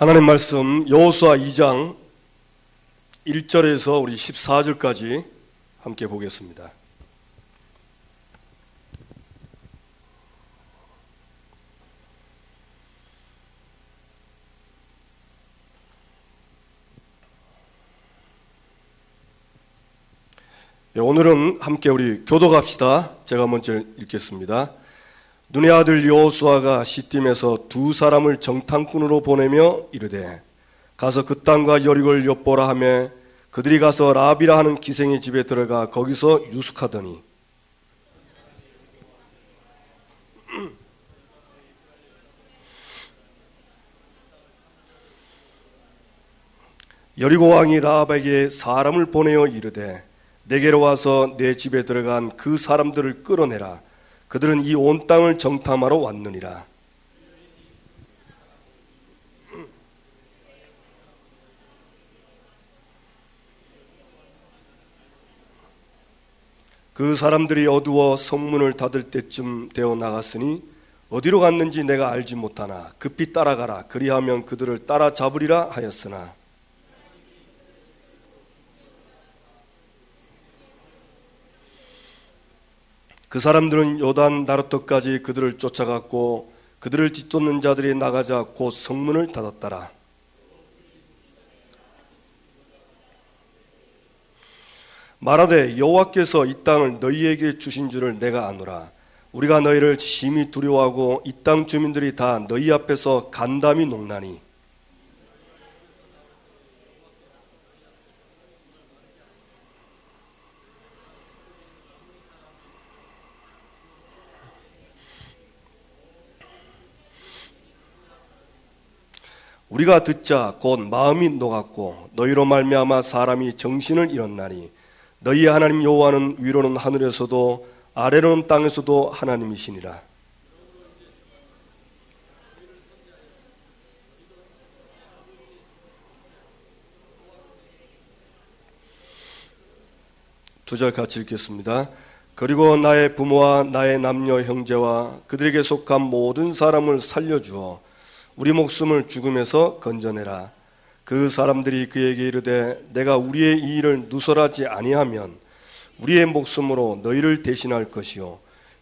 하나님 말씀 여호수아 2장 1절에서 우리 14절까지 함께 보겠습니다. 오늘은 함께 우리 교독합시다. 제가 먼저 읽겠습니다. 눈의 아들 여호수아가 시딤에서 두 사람을 정탐꾼으로 보내며 이르되 가서 그 땅과 여리고를 엿보라 하며 그들이 가서 라비라 하는 기생의 집에 들어가 거기서 유숙하더니 여리고 왕이 라합에게 사람을 보내어 이르되 내게로 와서 내 집에 들어간 그 사람들을 끌어내라. 그들은 이 온 땅을 정탐하러 왔느니라. 그 사람들이 어두워 성문을 닫을 때쯤 되어 나갔으니 어디로 갔는지 내가 알지 못하나 급히 따라가라. 그리하면 그들을 따라잡으리라 하였으나 그 사람들은 요단 나루터까지 그들을 쫓아갔고 그들을 뒤쫓는 자들이 나가자 곧 성문을 닫았더라. 말하되 여호와께서 이 땅을 너희에게 주신 줄을 내가 아노라. 우리가 너희를 심히 두려워하고 이 땅 주민들이 다 너희 앞에서 간담이 녹나니 우리가 듣자 곧 마음이 녹았고 너희로 말미암아 사람이 정신을 잃었나니 너희의 하나님 여호와는 위로는 하늘에서도 아래로는 땅에서도 하나님이시니라. 두 절 같이 읽겠습니다. 그리고 나의 부모와 나의 남녀 형제와 그들에게 속한 모든 사람을 살려주어 우리 목숨을 죽음에서 건져내라. 그 사람들이 그에게 이르되 내가 우리의 이 일을 누설하지 아니하면 우리의 목숨으로 너희를 대신할 것이요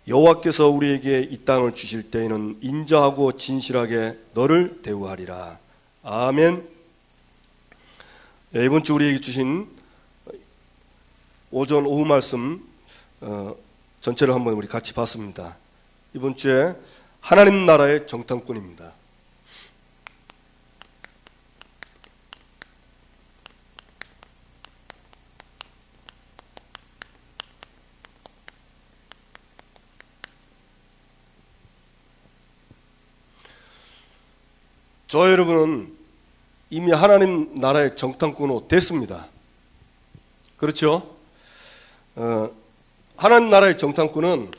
여호와께서 우리에게 이 땅을 주실 때에는 인자하고 진실하게 너를 대우하리라. 아멘. 이번 주 우리에게 주신 오전 오후 말씀 전체를 한번 우리 같이 봤습니다. 이번 주에 하나님 나라의 정탐꾼입니다. 저 여러분은 이미 하나님 나라의 정탐꾼으로 됐습니다. 그렇죠? 하나님 나라의 정탐꾼은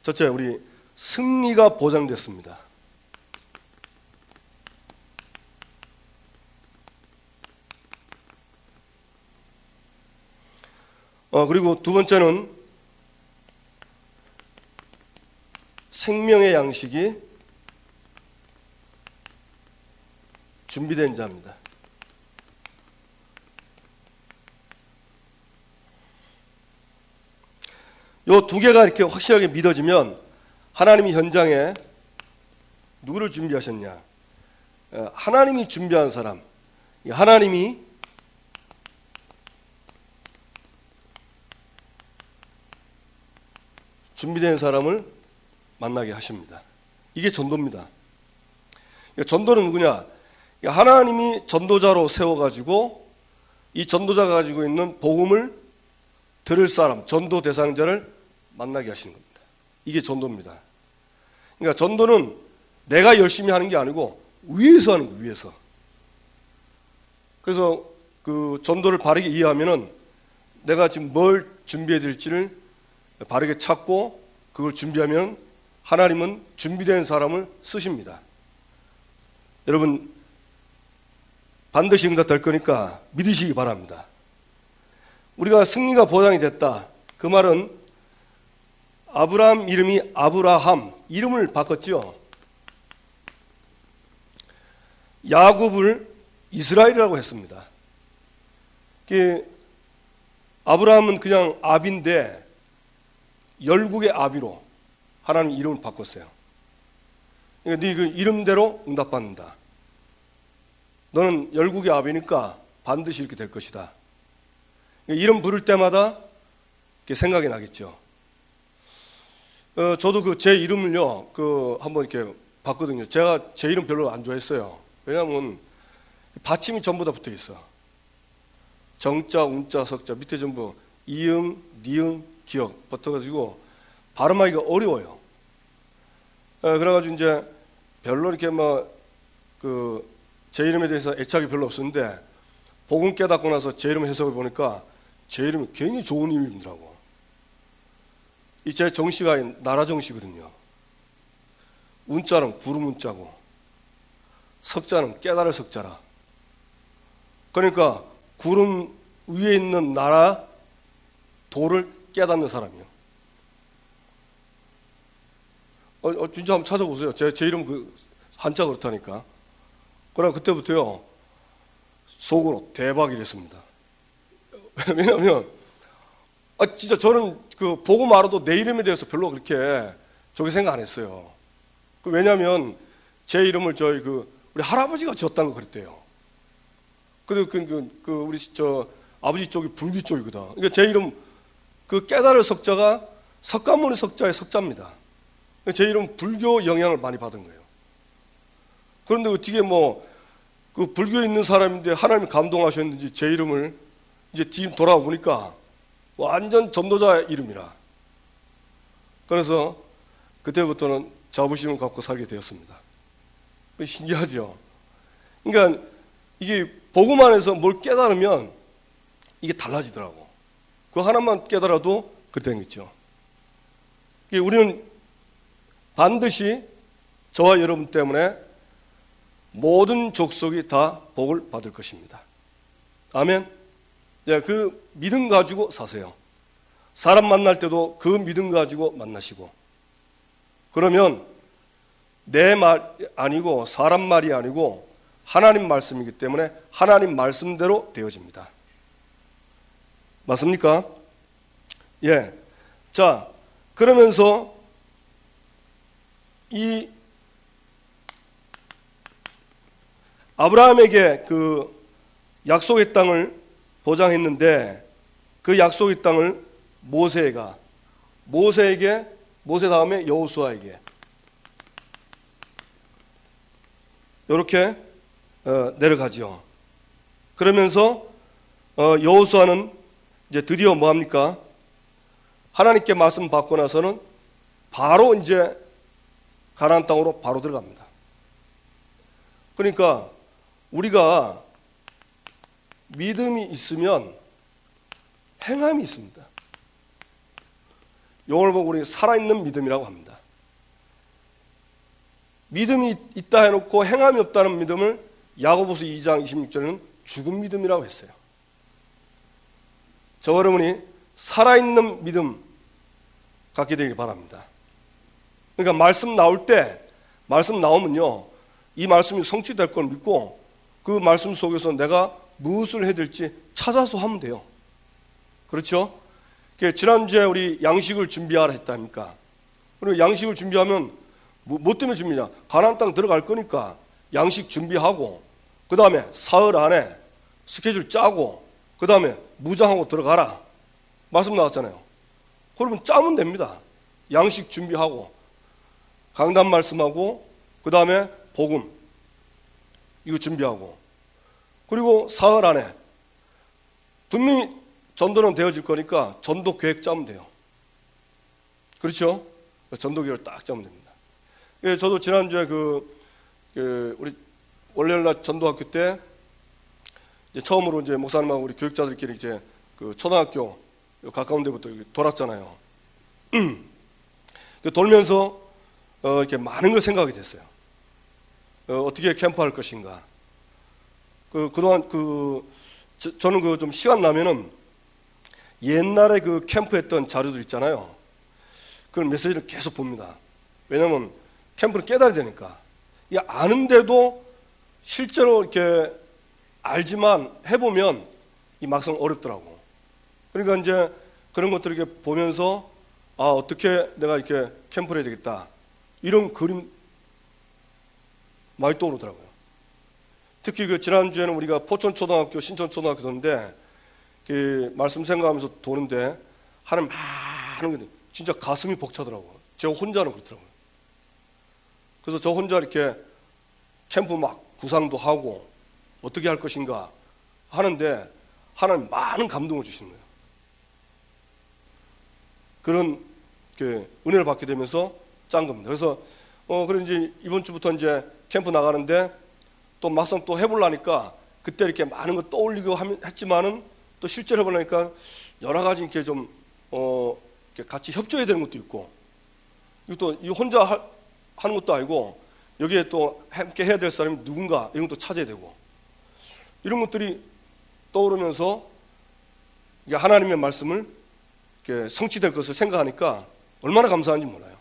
첫째, 우리 승리가 보장됐습니다. 그리고 두 번째는 생명의 양식이 준비된 자입니다. 이 두 개가 이렇게 확실하게 믿어지면 하나님이 현장에 누구를 준비하셨냐? 하나님이 준비한 사람, 하나님이 준비된 사람을 만나게 하십니다. 이게 전도입니다. 전도는 누구냐? 하나님이 전도자로 세워가지고 이 전도자가 가지고 있는 복음을 들을 사람, 전도 대상자를 만나게 하시는 겁니다. 이게 전도입니다. 그러니까 전도는 내가 열심히 하는 게 아니고 위에서 하는 거예요. 위에서. 그래서 그 전도를 바르게 이해하면은 내가 지금 뭘 준비해야 될지를 바르게 찾고 그걸 준비하면 하나님은 준비된 사람을 쓰십니다. 여러분 반드시 응답될 거니까 믿으시기 바랍니다. 우리가 승리가 보장이 됐다. 그 말은 아브라함 이름이 아브라함, 이름을 바꿨죠. 야곱을 이스라엘이라고 했습니다. 아브라함은 그냥 아비인데 열국의 아비로 하나님 이름을 바꿨어요. 그러니까 네 그 이름대로 응답받는다. 너는 열국의 아비니까 반드시 이렇게 될 것이다. 이름 부를 때마다 생각이 나겠죠. 저도 제 이름을요, 한번 이렇게 봤거든요. 제가 제 이름 별로 안 좋아했어요. 왜냐하면 받침이 전부 다 붙어 있어. 정자, 운자, 석자 밑에 전부 이응, 니응, 기억 붙어가지고 발음하기가 어려워요. 그래가지고 이제 별로 이렇게 제 이름에 대해서 애착이 별로 없었는데 복음 깨닫고 나서 제 이름 해석을 보니까 제 이름이 괜히 좋은 이름이더라고. 이 제 정씨가 나라 정씨거든요. 운자는 구름 운자고 석자는 깨달을 석자라. 그러니까 구름 위에 있는 나라 도를 깨닫는 사람이요. 진짜 한번 찾아보세요. 제 이름 한자 그렇다니까. 그러나 그때부터요 속으로 대박 이랬습니다. 왜냐하면 진짜 저는 보고 말아도 내 이름에 대해서 별로 그렇게 생각 안 했어요. 왜냐하면 제 이름을 우리 할아버지가 지었다는 거 그랬대요. 그리고 우리 아버지 쪽이 불교 쪽이거든. 그러니까 제 이름 깨달을 석자가 석가모니 석자의 석자입니다. 제 이름 불교 영향을 많이 받은 거예요. 그런데 어떻게 불교에 있는 사람인데 하나님이 감동하셨는지 제 이름을 이제 뒤 돌아와 보니까 완전 전도자 이름이라. 그래서 그때부터는 자부심을 갖고 살게 되었습니다. 신기하죠? 그러니까 이게 복음 안에서 뭘 깨달으면 이게 달라지더라고. 그 하나만 깨달아도 그렇게 되겠죠. 우리는 반드시 저와 여러분 때문에 모든 족속이 다 복을 받을 것입니다. 아멘. 그 믿음 가지고 사세요. 사람 만날 때도 그 믿음 가지고 만나시고. 그러면 내 말 아니고 사람 말이 아니고 하나님 말씀이기 때문에 하나님 말씀대로 되어집니다. 맞습니까? 예. 자, 그러면서 이 아브라함에게 약속의 땅을 보장했는데 그 약속의 땅을 모세 다음에 여호수아에게 이렇게 내려가죠. 그러면서 여호수아는 이제 드디어 뭐합니까? 하나님께 말씀 받고 나서는 바로 이제 가나안 땅으로 바로 들어갑니다. 그러니까 우리가 믿음이 있으면 행함이 있습니다. 이걸 보고 우리 살아있는 믿음이라고 합니다. 믿음이 있다 해놓고 행함이 없다는 믿음을 야고보서 2장 26절에는 죽은 믿음이라고 했어요. 저 여러분이 살아있는 믿음 갖게 되길 바랍니다. 그러니까 말씀 나오면요 이 말씀이 성취될 걸 믿고 그 말씀 속에서 내가 무엇을 해야 될지 찾아서 하면 돼요. 그렇죠? 지난주에 우리 양식을 준비하라 했다니까. 그리고 양식을 준비하면 뭐 때문에 준비냐? 가나안 땅 들어갈 거니까 양식 준비하고 그 다음에 사흘 안에 스케줄 짜고 그 다음에 무장하고 들어가라. 말씀 나왔잖아요. 그러면 짜면 됩니다. 양식 준비하고 강단 말씀하고 그 다음에 복음 이거 준비하고 그리고 사흘 안에 분명히 전도는 되어질 거니까 전도 계획 짜면 돼요. 그렇죠? 전도 계획을 딱 짜면 됩니다. 저도 지난주에 우리 월요일날 전도학교 때 이제 처음으로 이제 목사님하고 우리 교육자들끼리 이제 초등학교 가까운 데부터 돌았잖아요. 돌면서 이렇게 많은 걸 생각하게 됐어요. 어떻게 캠프할 것인가. 그동안 저는 좀 시간 나면은 옛날에 그 캠프했던 자료들 있잖아요. 그런 메시지를 계속 봅니다. 왜냐하면 캠프를 깨달아야 되니까. 이 아는데도 실제로 이렇게 알지만 해보면 이 막상 어렵더라고. 그러니까 이제 그런 것들을 이렇게 보면서 어떻게 내가 이렇게 캠프를 해야 되겠다. 이런 그림 많이 떠오르더라고요. 특히 그 지난주에는 우리가 포천초등학교, 신천초등학교 도는데 그 말씀 생각하면서 도는데 하는 많은 게 진짜 가슴이 벅차더라고요. 제가 혼자는 그렇더라고요. 그래서 저 혼자 이렇게 캠프 막 구상도 하고 어떻게 할 것인가 하는데 하나님 많은 감동을 주시는 거예요. 그런 은혜를 받게 되면서 짠 겁니다. 그래서 그래 이제 이번 주부터 이제 캠프 나가는데 또 막상 또 해보려니까 그때 이렇게 많은 거 떠올리고 했지만은 또 실제로 해보려니까 여러 가지 이렇게 좀 이렇게 같이 협조해야 되는 것도 있고, 이것도 이 혼자 하는 것도 아니고 여기에 또 함께 해야 될 사람이 누군가 이런 것도 찾아야 되고, 이런 것들이 떠오르면서 이게 하나님의 말씀을 이렇게 성취될 것을 생각하니까 얼마나 감사한지 몰라요.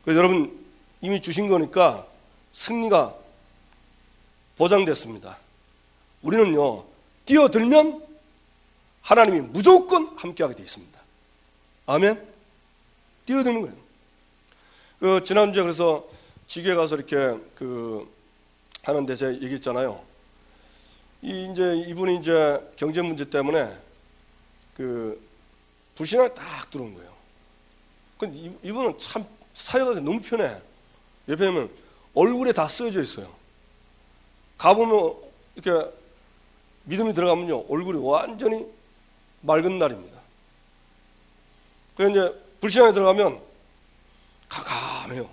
그래서 여러분 이미 주신 거니까 승리가 보장됐습니다. 우리는요 뛰어들면 하나님이 무조건 함께하게 되어 있습니다. 아멘. 뛰어드는 거예요. 그 지난주에 그래서 지교에 가서 이렇게 하는데 제가 얘기했잖아요. 이제 이분이 이제 경제 문제 때문에 불신앙에 딱 들어온 거예요. 근데 이분은 참 사회가 너무 편해. 옆에 보면 얼굴에 다 쓰여져 있어요. 가보면 이렇게 믿음이 들어가면요 얼굴이 완전히 맑은 날입니다. 그래서 이제 불신앙에 들어가면 가감해요.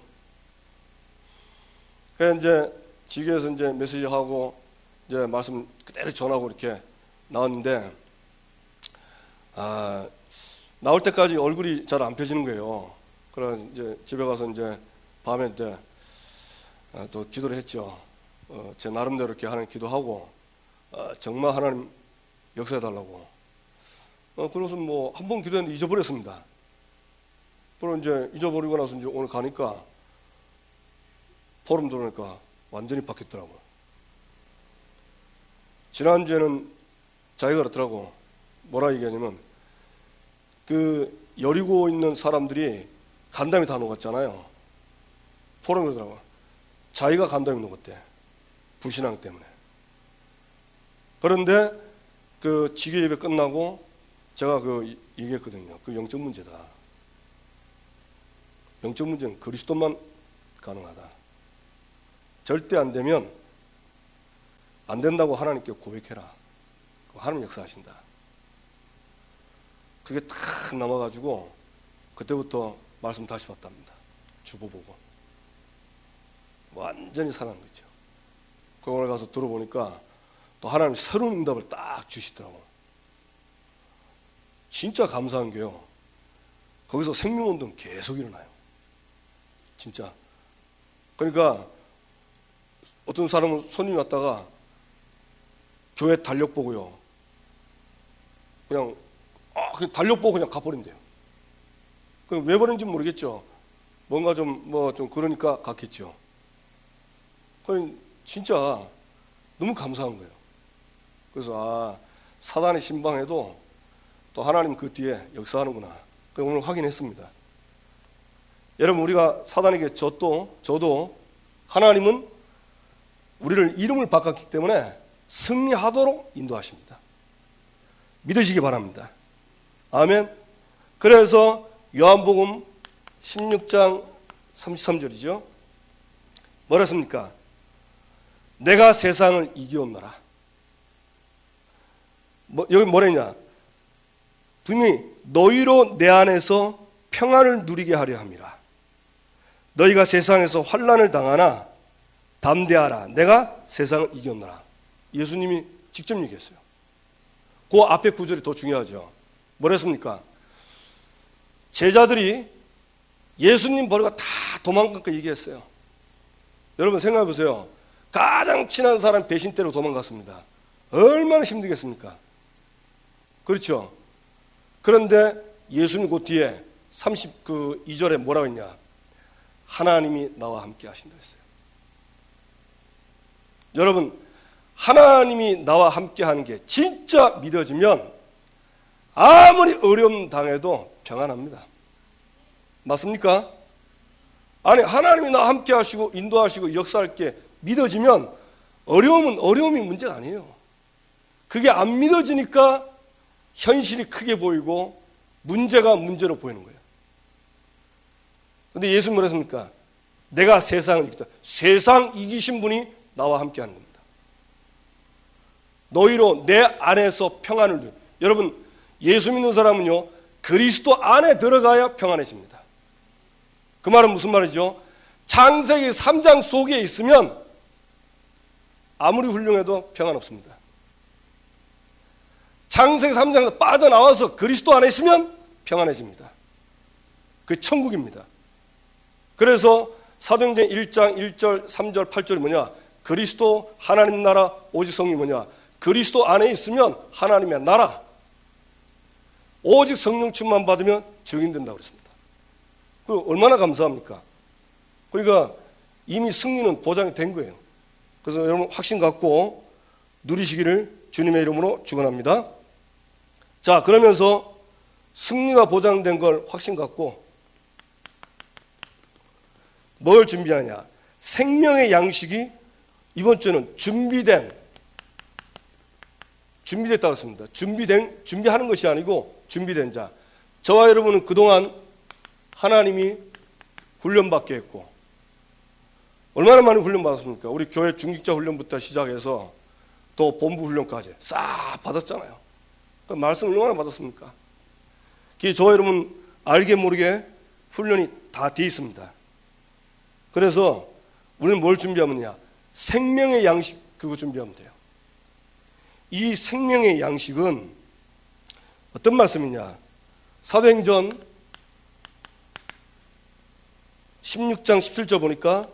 그래서 이제 지교에서 이제 메시지 하고 이제 말씀 그대로 전하고 이렇게 나왔는데 나올 때까지 얼굴이 잘 안 펴지는 거예요. 그래서 이제 집에 가서 이제 밤에 때 또 기도를 했죠. 제 나름대로 이렇게 하나님 기도하고 정말 하나님 역사해 달라고. 그래서 뭐 한 번 기도했는데 잊어버렸습니다. 그럼 이제 잊어버리고 나서 이제 오늘 가니까 포럼 들어오니까 완전히 바뀌었더라고요. 지난주에는 자기가 그렇더라고. 뭐라 얘기하냐면 여리고 있는 사람들이 간담이 다 녹았잖아요. 포럼이 그러더라고요. 자기가 간담이 녹았대. 불신앙 때문에. 그런데 지교 예배 끝나고 제가 얘기했거든요. 영적 문제다. 영적 문제는 그리스도만 가능하다. 절대 안 되면 안 된다고 하나님께 고백해라. 하나님 역사하신다. 그게 탁 남아가지고 그때부터 말씀 다시 받답니다. 주보 보고 완전히 살아난 거죠. 오늘 가서 들어보니까 또 하나님 새로운 응답을 딱 주시더라고. 진짜 감사한 게요. 거기서 생명운동 계속 일어나요. 진짜. 그러니까 어떤 사람은 손님이 왔다가 교회 달력 보고요. 그냥 달력 보고 그냥 가버린대요. 왜 그런지 모르겠죠. 뭔가 좀 그러니까 갔겠죠. 진짜 너무 감사한 거예요. 그래서 사단의 신방에도 또 하나님 그 뒤에 역사하는구나. 오늘 확인했습니다. 여러분 우리가 사단에게 저도 하나님은 우리를 이름을 바꿨기 때문에 승리하도록 인도하십니다. 믿으시기 바랍니다. 아멘. 그래서 요한복음 16장 33절이죠. 뭐라 했습니까? 내가 세상을 이기었노라. 여기 뭐라 했냐? 분명히 너희로 내 안에서 평안을 누리게 하려 함이라. 너희가 세상에서 환난을 당하나 담대하라. 내가 세상을 이겼노라. 예수님이 직접 얘기했어요. 그 앞에 구절이 더 중요하죠. 뭐라 했습니까? 제자들이 예수님 버리고 다 도망갔고 얘기했어요. 여러분 생각해 보세요. 가장 친한 사람 배신 때로 도망갔습니다. 얼마나 힘들겠습니까? 그렇죠? 그런데 예수님 그 뒤에 32절에 뭐라고 했냐? 하나님이 나와 함께 하신다 했어요. 여러분, 하나님이 나와 함께 하는 게 진짜 믿어지면 아무리 어려움 당해도 평안합니다. 맞습니까? 아니, 하나님이 나와 함께 하시고 인도하시고 역사할 게 믿어지면 어려움은 어려움이 문제가 아니에요. 그게 안 믿어지니까 현실이 크게 보이고 문제가 문제로 보이는 거예요. 그런데 예수는 뭐라 했습니까? 내가 세상을 이겼다. 세상 이기신 분이 나와 함께 하는 겁니다. 너희로 내 안에서 평안을 주. 여러분, 예수 믿는 사람은요, 그리스도 안에 들어가야 평안해집니다. 그 말은 무슨 말이죠? 창세기 3장 속에 있으면 아무리 훌륭해도 평안 없습니다. 창세기 3장에서 빠져나와서 그리스도 안에 있으면 평안해집니다. 그게 천국입니다. 그래서 사도행전 1장 1절 3절 8절이 뭐냐? 그리스도 하나님 나라 오직 성령이 뭐냐? 그리스도 안에 있으면 하나님의 나라, 오직 성령 충만 받으면 증인된다고 그랬습니다. 그 얼마나 감사합니까? 그러니까 이미 승리는 보장이 된 거예요. 그래서 여러분 확신 갖고 누리시기를 주님의 이름으로 축원합니다. 자, 그러면서 승리가 보장된 걸 확신 갖고 뭘 준비하냐? 생명의 양식이 이번 주는 준비됐다고 했습니다. 준비하는 것이 아니고 준비된 자. 저와 여러분은 그동안 하나님이 훈련받게 했고, 얼마나 많이 훈련받았습니까? 우리 교회 중직자 훈련부터 시작해서 또 본부 훈련까지 싹 받았잖아요. 그 말씀 얼마나 받았습니까? 저와 여러분 알게 모르게 훈련이 다 돼 있습니다. 그래서 우리는 뭘 준비하면요? 생명의 양식, 그거 준비하면 돼요. 이 생명의 양식은 어떤 말씀이냐? 사도행전 16장 17절 보니까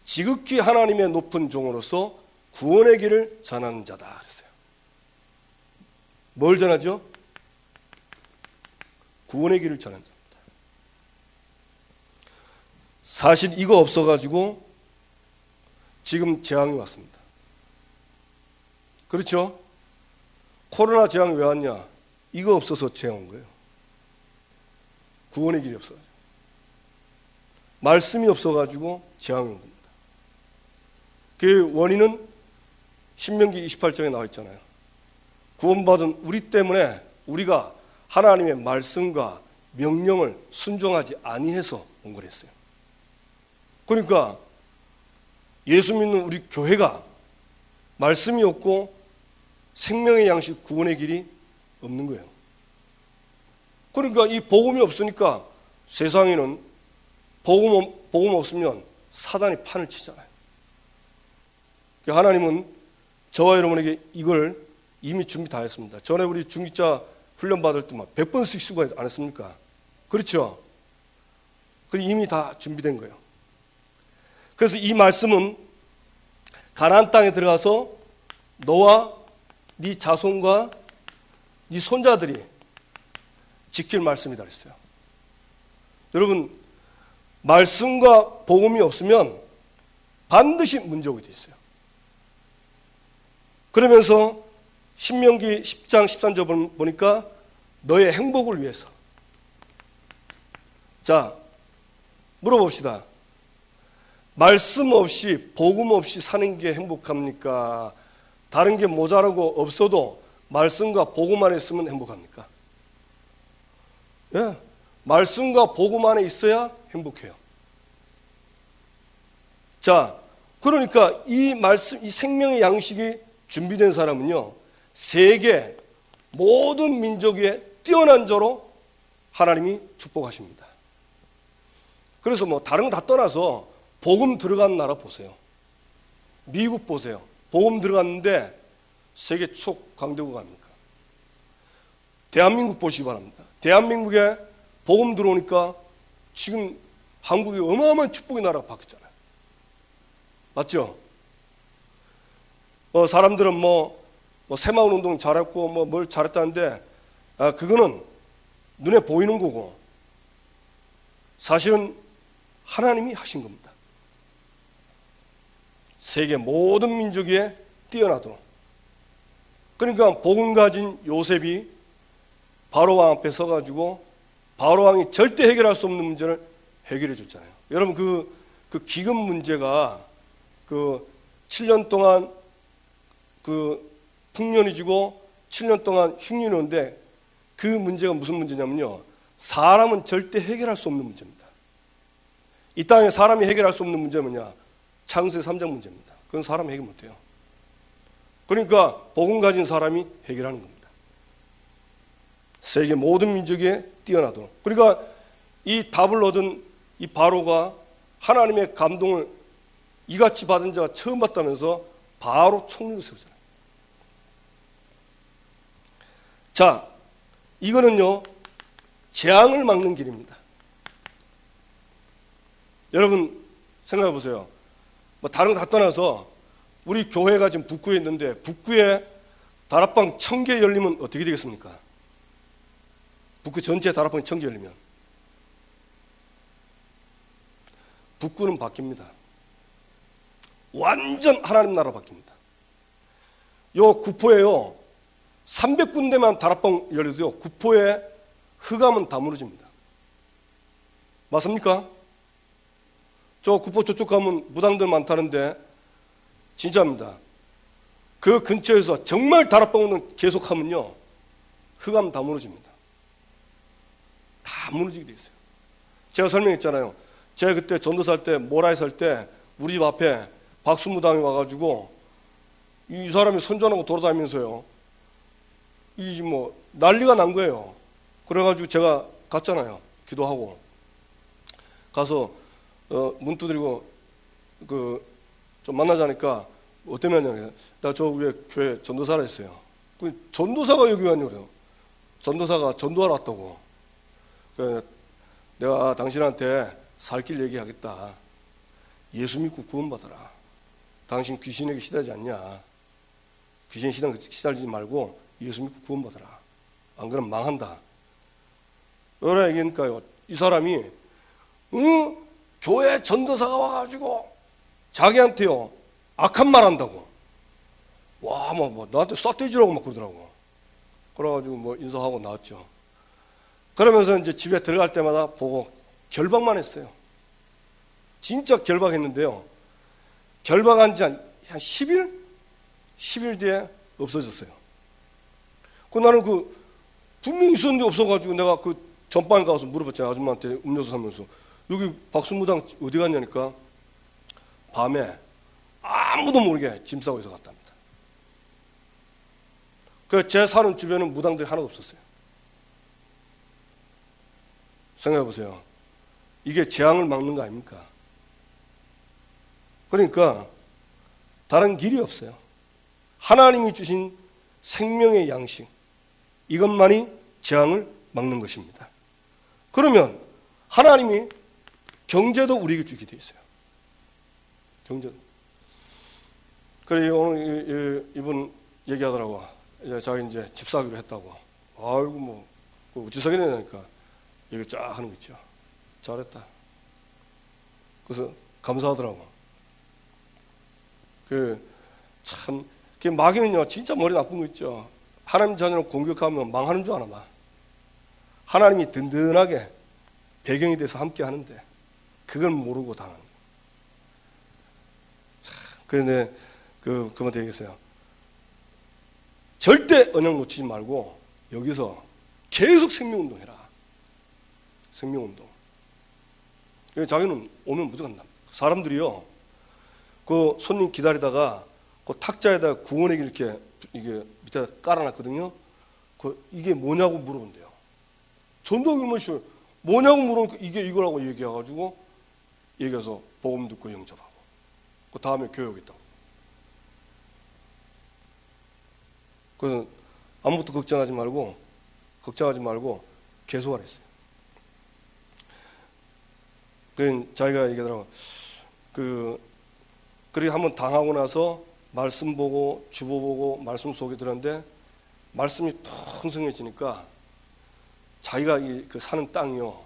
지극히 하나님의 높은 종으로서 구원의 길을 전하는 자다 그랬어요. 뭘 전하죠? 구원의 길을 전하는 자입니다. 사실 이거 없어가지고 지금 재앙이 왔습니다. 그렇죠? 코로나 재앙이 왜 왔냐? 이거 없어서 재앙 온 거예요. 구원의 길이 없어가지고. 말씀이 없어가지고 재앙이 온 겁니다. 그 원인은 신명기 28장에 나와 있잖아요. 구원받은 우리 때문에 우리가 하나님의 말씀과 명령을 순종하지 아니해서 온 거랬어요. 그러니까 예수 믿는 우리 교회가 말씀이 없고 생명의 양식 구원의 길이 없는 거예요. 그러니까 이 복음이 없으니까 세상에는 복음 없으면 사단이 판을 치잖아요. 하나님은 저와 여러분에게 이걸 이미 준비 다 했습니다. 전에 우리 중직자 훈련 받을 때 막 100번씩 수고 안 했습니까? 그렇죠? 이미 다 준비된 거예요. 그래서 이 말씀은 가나안 땅에 들어가서 너와 네 자손과 네 손자들이 지킬 말씀이다 그랬어요. 여러분, 말씀과 복음이 없으면 반드시 문제 오게 돼 있어요. 그러면서 신명기 10장 13절 보니까 너의 행복을 위해서. 자, 물어봅시다. 말씀 없이 복음 없이 사는 게 행복합니까? 다른 게 모자라고 없어도 말씀과 복음 안에 있으면 행복합니까? 예, 말씀과 복음 안에 있어야 행복해요. 자, 그러니까 이 말씀, 이 생명의 양식이 준비된 사람은요, 세계 모든 민족의 뛰어난 자로 하나님이 축복하십니다. 그래서 뭐 다른 거 다 떠나서 복음 들어간 나라 보세요. 미국 보세요. 복음 들어갔는데 세계 촉강대국가 아닙니까? 대한민국 보시기 바랍니다. 대한민국에 복음 들어오니까 지금 한국이 어마어마한 축복의 나라가 바뀌었잖아요. 맞죠? 사람들은 뭐 새마을 운동 잘했고 뭘 잘했다는데 그거는 눈에 보이는 거고 사실은 하나님이 하신 겁니다. 세계 모든 민족 위에 뛰어나도록. 그러니까 복음 가진 요셉이 바로왕 앞에 서가지고 바로왕이 절대 해결할 수 없는 문제를 해결해 줬잖아요. 여러분 그 기금 문제가 그 7년 동안 그 풍년이 지고 7년 동안 흉년이 오는데 그 문제가 무슨 문제냐면요, 사람은 절대 해결할 수 없는 문제입니다. 이 땅에 사람이 해결할 수 없는 문제는 뭐냐? 창세기 3장 문제입니다. 그건 사람이 해결 못해요. 그러니까 복음 가진 사람이 해결하는 겁니다. 세계 모든 민족에 뛰어나도록. 그러니까 이 답을 얻은 이 바로가 하나님의 감동을 이같이 받은 자가 처음 봤다면서 바로 총리를 세우잖아요. 자, 이거는요 재앙을 막는 길입니다. 여러분 생각해 보세요. 뭐 다른 거 다 떠나서 우리 교회가 지금 북구에 있는데 북구에 다락방 1000개 열리면 어떻게 되겠습니까? 북구 전체 다락방이 1000개 열리면 북구는 바뀝니다. 완전 하나님 나라 바뀝니다. 요 구포에요 300군데만 다락방 열려도요 구포에 흑암은 다 무너집니다. 맞습니까? 저 구포 저쪽 가면 무당들 많다는데 진짜입니다. 그 근처에서 정말 다락방을 계속하면요 흑암 다 무너집니다. 다 무너지게 돼 있어요. 제가 설명했잖아요. 제가 그때 전도사 할 때 모라에 살 때 우리 집 앞에 박수무당이 와가지고 이 사람이 선전하고 돌아다니면서요 이 뭐 난리가 난 거예요. 그래가지고 제가 갔잖아요. 기도하고 가서 문 두드리고 좀 만나자니까 어떤 면이냐, 나 저 우리 교회 전도사라 했어요. 그 전도사가 여기 왔냐고 그래요. 전도사가 전도하러 왔다고. 그래서 내가 당신한테 살 길 얘기하겠다. 예수 믿고 구원받아라. 당신 귀신에게 시달리지 않냐. 귀신 시달리지 말고 예수 믿고 구원받아라. 안 그러면 망한다. 그래 얘기하니까요 이 사람이 교회 전도사가 와가지고 자기한테요 악한 말 한다고. 와, 뭐 나한테 쏴대지라고 막 그러더라고. 그래가지고 뭐 인사하고 나왔죠. 그러면서 이제 집에 들어갈 때마다 보고 결박만 했어요. 진짜 결박했는데요. 결박한 지 한 10일? 10일 뒤에 없어졌어요. 나는 분명히 있었는데 없어가지고 내가 전방에 가서 물어봤잖아요. 아줌마한테 음료수 사면서. 여기 박수무당 어디 갔냐니까 밤에 아무도 모르게 짐 싸고 있어 갔답니다. 그래서 제 사는 주변은 무당들이 하나도 없었어요. 생각해 보세요. 이게 재앙을 막는 거 아닙니까? 그러니까 다른 길이 없어요. 하나님이 주신 생명의 양식, 이것만이 재앙을 막는 것입니다. 그러면 하나님이 경제도 우리에게 주게 돼 있어요. 경제도. 그래 오늘 이분 얘기하더라고. 이제 자기 이제 집 사기로 했다고. 아이고 뭐 어찌 사기로 했냐니까 얘기를 쫙 하는 거 있죠. 잘했다. 그래서 감사하더라고. 참 마귀는요 진짜 머리 나쁜 거 있죠. 하나님 자녀를 공격하면 망하는 줄 아나 봐. 하나님이 든든하게 배경이 돼서 함께 하는데 그걸 모르고 당하는 거예요. 그런데 그분한테 얘기했어요. 절대 언약 놓치지 말고 여기서 계속 생명운동 해라. 생명운동. 자기는 오면 무조건 납니다. 사람들이요 손님 기다리다가 탁자에다가 구원액 이렇게 이게 밑에 깔아놨거든요. 이게 뭐냐고 물어본대요. 전도하기 얼마나 쉬워요. 뭐냐고 물어보니까 이게 이거라고 얘기해가지고 얘기해서 복음 듣고 영접하고 그 다음에 교회 오겠다고. 그래서 아무것도 걱정하지 말고 계속 하랬어요. 그 자기가 얘기하더라고. 그렇게 한번 당하고 나서 말씀 보고 주보 보고 말씀 속에 들었는데 말씀이 풍성해지니까 자기가 그 사는 땅이요,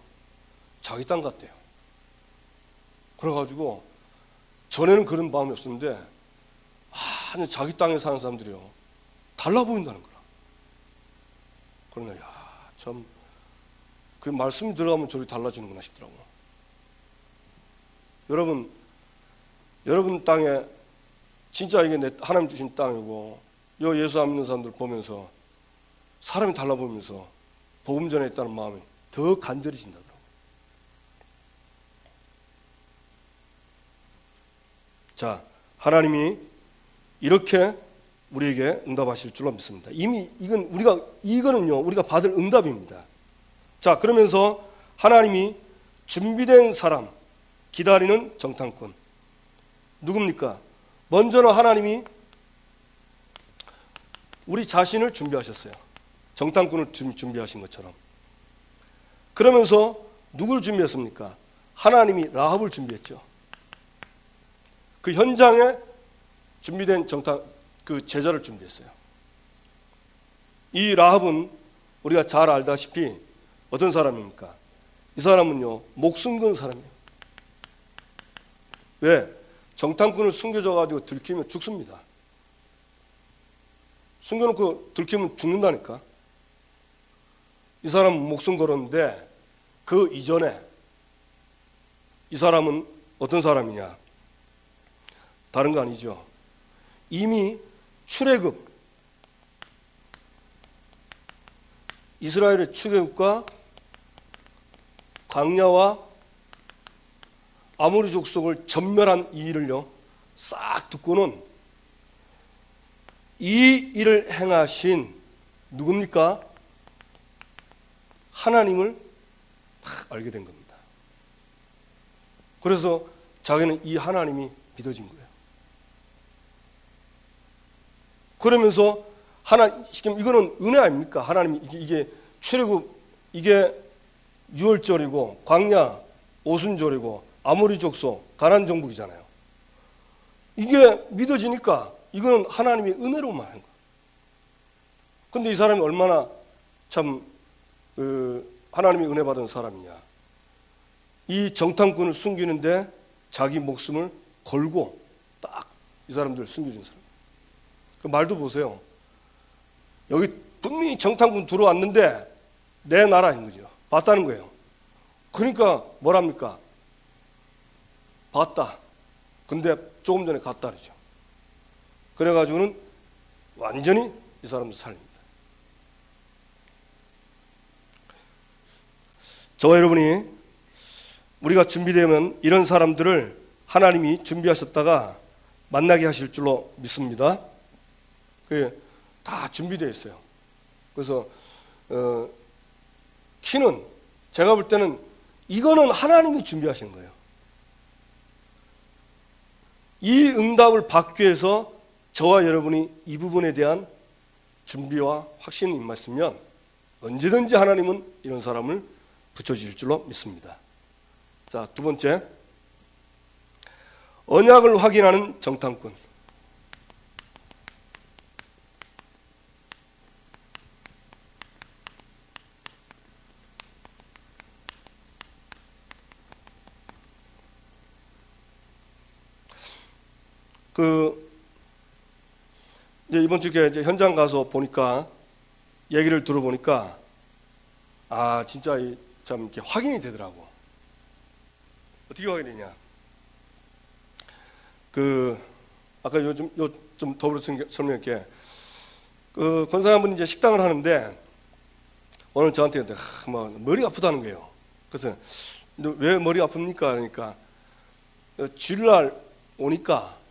자기 땅 같대요. 그래가지고 전에는 그런 마음이 없었는데 자기 땅에 사는 사람들이요, 달라 보인다는 거라. 그러나 참 그 말씀이 들어가면 저리 달라지는구나 싶더라고. 여러분 땅에 진짜 이게 하나님 주신 땅이고, 예수 안 믿는 사람들 보면서 사람이 달라 보이면서 복음 전에 있다는 마음이 더 간절해진다더라고. 자, 하나님이 이렇게 우리에게 응답하실 줄로 믿습니다. 이미 이거는요, 우리가 받을 응답입니다. 자, 그러면서 하나님이 준비된 사람, 기다리는 정탐꾼, 누굽니까? 먼저는 하나님이 우리 자신을 준비하셨어요. 정탐꾼을 준비하신 것처럼. 그러면서 누굴 준비했습니까? 하나님이 라합을 준비했죠. 그 현장에 준비된 그 제자를 준비했어요. 이 라합은 우리가 잘 알다시피 어떤 사람입니까? 이 사람은요, 목숨 건 사람이에요. 왜? 정탐꾼을 숨겨줘가지고 들키면 죽습니다. 숨겨놓고 들키면 죽는다니까. 이 사람은 목숨 걸었는데 그 이전에 이 사람은 어떤 사람이냐? 다른 거 아니죠. 이미 출애굽, 이스라엘의 출애굽과 광야와 아모리 족속을 전멸한 이 일을요, 싹 듣고는 이 일을 행하신 누굽니까? 하나님을 딱 알게 된 겁니다. 그래서 자기는 이 하나님이 믿어진 거예요. 그러면서 지금 이거는 은혜 아닙니까? 하나님이 이게 출애굽, 이게 유월절이고 광야 오순절이고 아모리 족속 가나안 정복이잖아요. 이게 믿어지니까 이거는 하나님의 은혜로만 하는 거예요. 근데 이 사람이 얼마나 참 하나님의 은혜 받은 사람이냐. 이 정탐꾼을 숨기는데 자기 목숨을 걸고 딱 이 사람들 숨겨준 사람. 그 말도 보세요. 여기 분명히 정탐꾼 들어왔는데 내 나라인 거죠. 봤다는 거예요. 그러니까 뭐랍니까? 봤다. 근데 조금 전에 갔다 그러죠. 그래가지고는 완전히 이 사람들 살립니다. 저와 여러분이 우리가 준비되면 이런 사람들을 하나님이 준비하셨다가 만나게 하실 줄로 믿습니다. 그게 다 준비되어 있어요. 그래서 키는 제가 볼 때는 이거는 하나님이 준비하시는 거예요. 이 응답을 받기 위해서 저와 여러분이 이 부분에 대한 준비와 확신이 임했으면 언제든지 하나님은 이런 사람을 붙여주실 줄로 믿습니다. 자, 두 번째, 언약을 확인하는 정탐꾼. 이제 이번 주에 이제 현장 가서 보니까 얘기를 들어보니까 진짜 참 이렇게 확인이 되더라고. 어떻게 확인되냐? 아까 좀 더불어 설명할게. 권사님분이 이제 식당을 하는데 오늘 저한테 머리가 아프다는 거예요. 그래서 왜 머리가 아픕니까? 그러니까 주일날 오니까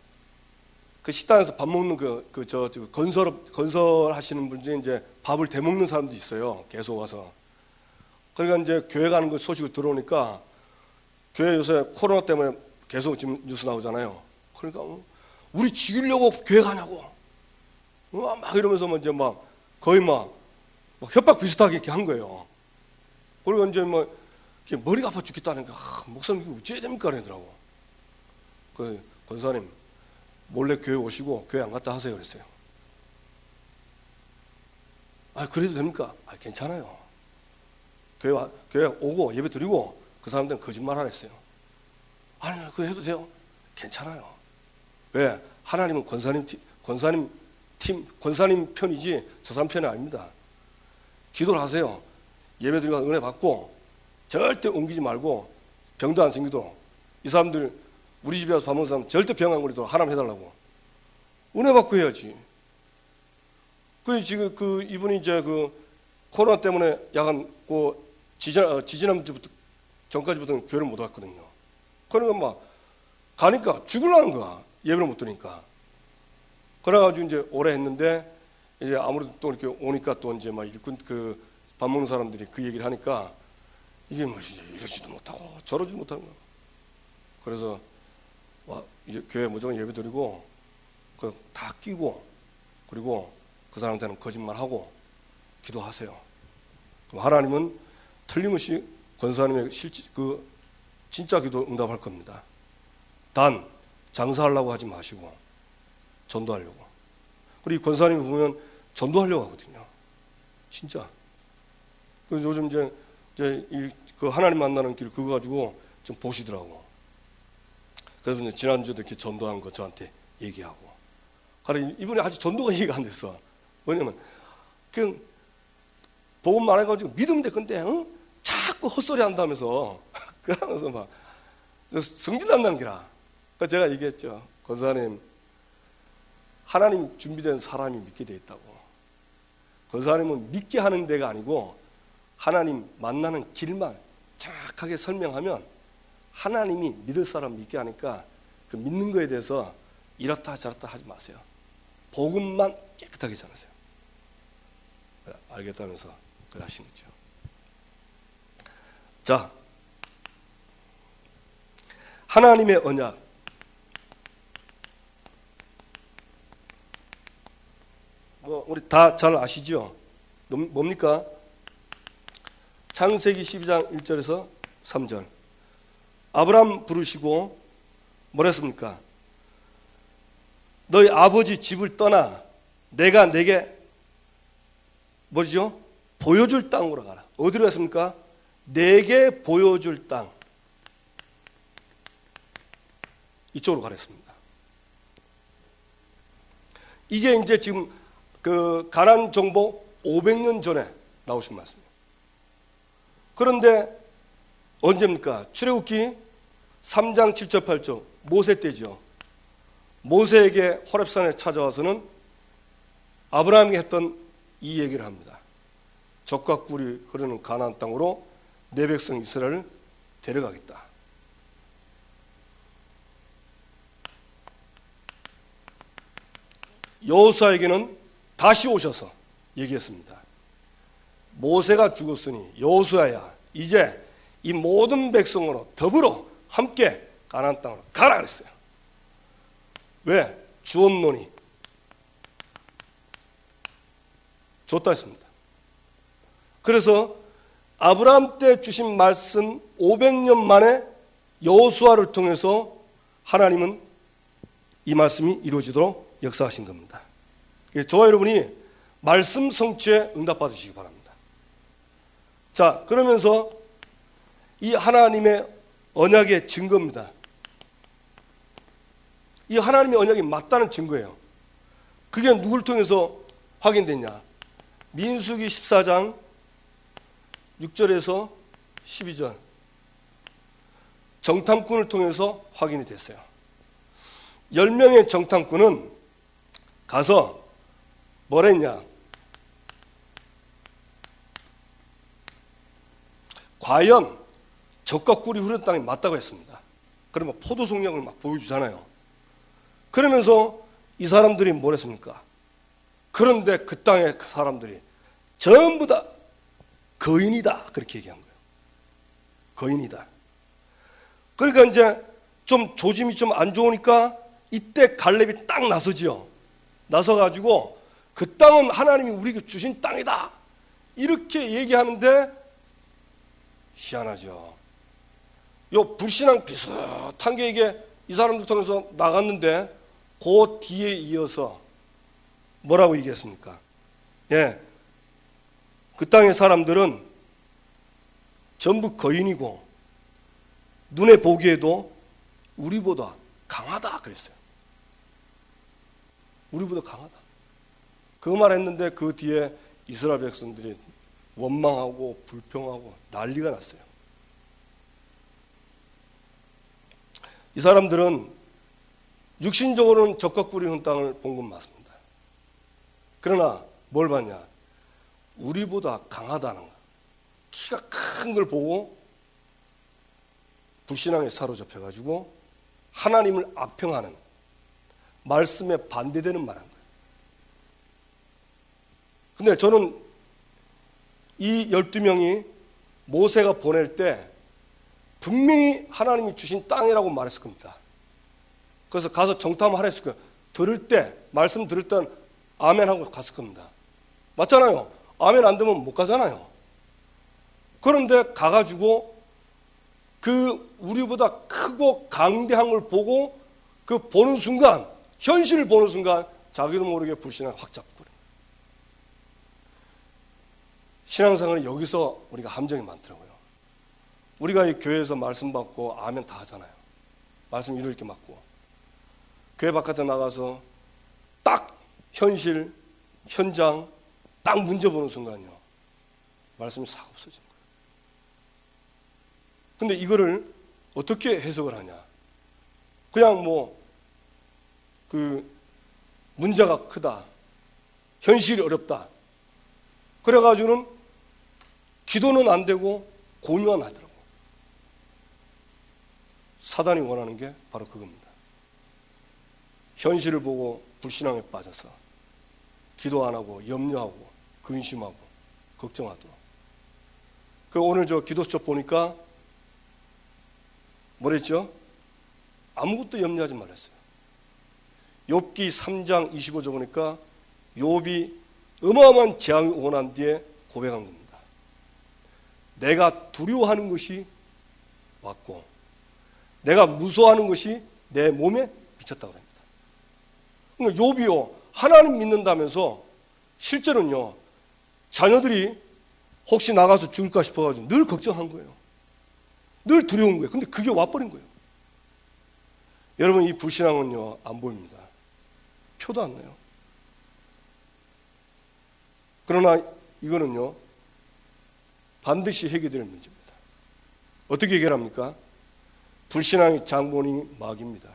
그 식당에서 밥 먹는 건설하시는 분 중에 이제 밥을 대먹는 사람도 있어요. 계속 와서. 그러니까 이제 교회 가는 거 소식을 들어오니까 교회 요새 코로나 때문에 계속 지금 뉴스 나오잖아요. 그러니까 우리 죽이려고 교회 가냐고. 막 이러면서 이제 거의 협박 비슷하게 이렇게 한 거예요. 그리고 이제 머리가 아파 죽겠다니까 목사님 이거 어찌해야 됩니까? 그러더라고. 그 권사님 몰래 교회 오시고 교회 안 갔다 하세요 그랬어요. 그래도 됩니까? 괜찮아요. 교회 오고 예배 드리고 그 사람들은 거짓말 하랬어요. 아니, 그거 해도 돼요? 괜찮아요. 왜? 하나님은 권사님 편이지 저 사람 편이 아닙니다. 기도를 하세요. 예배 드리고 은혜 받고 절대 옮기지 말고 병도 안 생기도록, 이 사람들 우리 집에 와서 밥 먹는 사람 절대 병 안 걸리도록 하나님 해달라고 은혜 받고 해야지. 지금 이분이 이제 코로나 때문에 약간 지지난주부터 전까지부터는 교회를 못 왔거든요. 그러니까 막 가니까 죽으려는 거야. 예배를 못 드니까. 그래가지고 이제 오래 했는데, 이제 아무래도 또 이렇게 오니까 또 이제 막 일꾼 밥 먹는 사람들이 그 얘기를 하니까 이게 뭐 이러지도 못하고 저러지도 못하는 거야. 그래서 이제 교회 무조건 예배 드리고 다 끼고, 그리고 그 사람한테는 거짓말하고 기도하세요. 그럼 하나님은 틀림없이 권사님의 진짜 기도 응답할 겁니다. 단 장사하려고 하지 마시고 전도하려고. 그리고 이 권사님이 보면 전도하려고 하거든요. 진짜. 그래서 요즘 이제 그 하나님 만나는 길 그거 가지고 좀 보시더라고. 그래서 이제 지난주에도 이렇게 전도한 거 저한테 얘기하고. 이분이 아직 전도가 이해가 안 됐어. 왜냐면 그냥 복음 말해가지고 믿으면 돼. 근데 자꾸 헛소리 한다면서 그러면서 막 성질 난다는 기라. 그래서 제가 얘기했죠. 권사님, 하나님 준비된 사람이 믿게 돼 있다고. 권사님은 믿게 하는 데가 아니고 하나님 만나는 길만 정확하게 설명하면 하나님이 믿을 사람 믿게 하니까 그 믿는 거에 대해서 이렇다 저렇다 하지 마세요. 복음만 깨끗하게 전하세요. 알겠다면서 그걸 하신 거죠. 자, 하나님의 언약. 우리 다 잘 아시죠? 뭡니까? 창세기 12장 1절에서 3절. 아브람 부르시고 뭐랬습니까? 너희 아버지 집을 떠나 내가 내게 뭐죠? 보여줄 땅으로 가라. 어디로 했습니까? 내게 보여줄 땅. 이쪽으로 가랬습니다. 이게 이제 지금 가나안 정복 500년 전에 나오신 말씀이에요. 그런데 언제입니까? 출애굽기 3장 7절 8절 모세 때죠. 모세에게 호렙산에 찾아와서는 아브라함이 했던 이 얘기를 합니다. 젖과 꿀이 흐르는 가나안 땅으로 내 백성 이스라엘을 데려가겠다. 여호수아에게는 다시 오셔서 얘기했습니다. 모세가 죽었으니 여호수아야, 이제 이 모든 백성으로 더불어 함께 가나안 땅으로 가라 그랬어요. 왜? 주었노니. 줬다 했습니다. 그래서 아브라함 때 주신 말씀 500년 만에 여호수아를 통해서 하나님은 이 말씀이 이루어지도록 역사하신 겁니다. 저와 여러분이 말씀 성취에 응답받으시기 바랍니다. 자, 그러면서 이 하나님의 언약의 증거입니다. 이 하나님의 언약이 맞다는 증거예요. 그게 누굴 통해서 확인됐냐? 민수기 14장 6절에서 12절 정탐꾼을 통해서 확인이 됐어요. 10명의 정탐꾼은 가서 뭘 했냐? 과연 젖과 꿀이 흐르는 땅이 맞다고 했습니다. 그러면 포도송량을 막 보여주잖아요. 그러면서 이 사람들이 뭘 했습니까? 그런데 그 땅의 사람들이 전부 다 거인이다 그렇게 얘기한 거예요. 거인이다. 그러니까 이제 좀 조짐이 좀 안 좋으니까 이때 갈렙이 딱 나서지요. 나서가지고 그 땅은 하나님이 우리에게 주신 땅이다 이렇게 얘기하는데 희한하죠. 요 불신앙 비슷한 게 이게 이 사람들 통해서 나갔는데 그 뒤에 이어서 뭐라고 얘기했습니까? 예, 그 땅의 사람들은 전부 거인이고 눈에 보기에도 우리보다 강하다 그랬어요. 우리보다 강하다. 그 말했는데 그 뒤에 이스라엘 백성들이 원망하고 불평하고 난리가 났어요. 이 사람들은 육신적으로는 적각 뿌리 흔 땅을 본 건 맞습니다. 그러나 뭘 봤냐? 우리보다 강하다는 거, 키가 큰 걸 보고 불신앙에 사로잡혀가지고 하나님을 악평하는, 말씀에 반대되는 말한 거예요. 근데 저는 이 12명이 모세가 보낼 때 분명히 하나님이 주신 땅이라고 말했을 겁니다. 그래서 가서 정탐하라 했을 거예요. 들을 때, 말씀 들을 땐 아멘 하고 갔을 겁니다. 맞잖아요. 아멘 안 되면 못 가잖아요. 그런데 가가지고 그 우리보다 크고 강대한 걸 보고 그 보는 순간, 현실을 보는 순간 자기도 모르게 불신앙을 확 잡고 그래요. 신앙생활은 여기서 우리가 함정이 많더라고요. 우리가 이 교회에서 말씀 받고 아멘 다 하잖아요. 말씀 이룰 게 맞고. 교회 바깥에 나가서 딱 현실, 현장, 딱 문제 보는 순간요, 말씀이 싹 없어진 거예요. 근데 이거를 어떻게 해석을 하냐? 그냥 문제가 크다, 현실이 어렵다, 그래가지고는 기도는 안 되고 공유가 나더라고. 사단이 원하는 게 바로 그겁니다. 현실을 보고 불신앙에 빠져서 기도 안 하고 염려하고 근심하고 걱정하도록. 오늘 저 기도처 보니까 뭐랬죠? 아무것도 염려하지 말랬어요. 욥기 3장 25절 보니까 욥이 어마어마한 재앙이 오고 난 뒤에 고백한 겁니다. 내가 두려워하는 것이 왔고 내가 무서워하는 것이 내 몸에 미쳤다고 합니다. 그러니까 욥이요, 하나님 믿는다면서 실제로는요, 자녀들이 혹시 나가서 죽을까 싶어가지고 늘 걱정한 거예요. 늘 두려운 거예요. 근데 그게 와버린 거예요. 여러분, 이 불신앙은요, 안 보입니다. 표도 안 나요. 그러나 이거는요, 반드시 해결될 문제입니다. 어떻게 해결합니까? 불신앙의 장본인이 마귀입니다.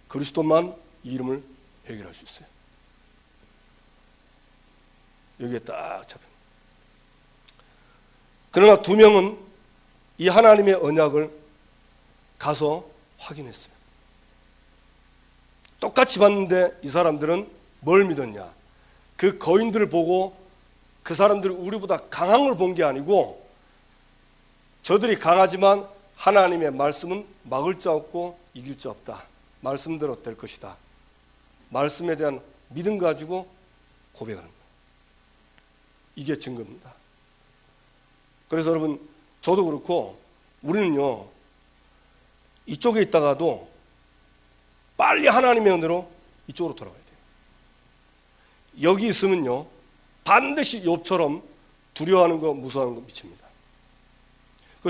그리스도만 이 이름을 해결할 수 있어요. 여기에 딱 잡힙니다. 그러나 두 명은 이 하나님의 언약을 가서 확인했어요. 똑같이 봤는데 이 사람들은 뭘 믿었냐? 그 거인들을 보고 그 사람들이 우리보다 강한 걸 본 게 아니고, 저들이 강하지만 하나님의 말씀은 막을 자 없고 이길 자 없다. 말씀대로 될 것이다. 말씀에 대한 믿음 가지고 고백하는 거예요. 이게 증거입니다. 그래서 여러분, 저도 그렇고 우리는요, 이쪽에 있다가도 빨리 하나님의 은혜로 이쪽으로 돌아가야 돼요. 여기 있으면요, 반드시 욥처럼 두려워하는 거, 무서워하는 거 미칩니다.